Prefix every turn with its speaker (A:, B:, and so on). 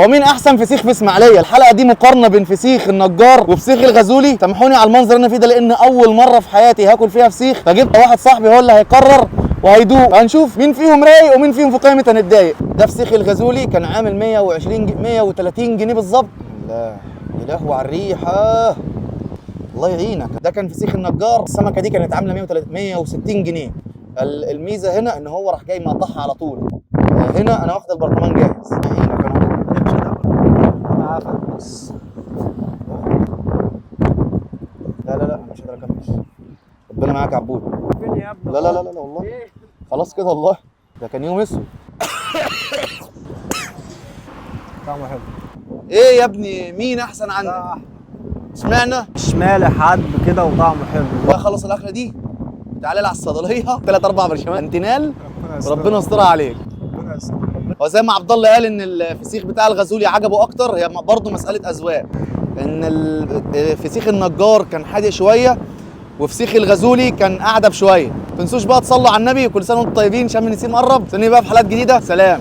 A: هو مين احسن فسيخ في اسماعيليه؟ الحلقه دي مقارنه بين فسيخ النجار وفسيخ الغزولي. سامحوني على المنظر اللي انا فيه ده لان اول مره في حياتي هاكل فيها فسيخ، فجبت واحد صاحبي هو اللي هيقرر وهيدوق، هنشوف مين فيهم رايق ومين فيهم في قائمه هنتضايق. ده فسيخ الغزولي كان عامل 130 جنيه بالظبط. لا يا لهوي على الريحه، الله يعينك. ده كان فسيخ النجار، السمكه دي كانت عامله 160 جنيه. الميزه هنا ان هو راح جاي مقطعها على طول. هنا انا واخد البرطمان جاهز. يعينك انا عارفك بس. لا مش قادر اكمل. ربنا معاك يا عبود.
B: فين يا ابني؟
A: لا والله. خلاص كده والله. ده كان يوم اسود.
B: طعمه حلو.
A: ايه يا ابني مين احسن عندك؟ سمعنا
B: شمال حد كده وطعمه حلو.
A: بقى خلص الاكله دي تعالى لي على الصيدليه 3-4 برشامات انتنال وربنا يسترها عليك. هو زي ما عبد الله قال ان الفسيخ بتاع الغزولي عجبه اكتر، هي برضه مساله اذواق. ان الفسيخ النجار كان حادق شويه وفسيخ الغزولي كان اعدب شويه. ما تنسوش بقى تصلوا على النبي. كل سنه وانتم طيبين، شم النسيم قرب. استنوني بقى في حلقات جديده. سلام.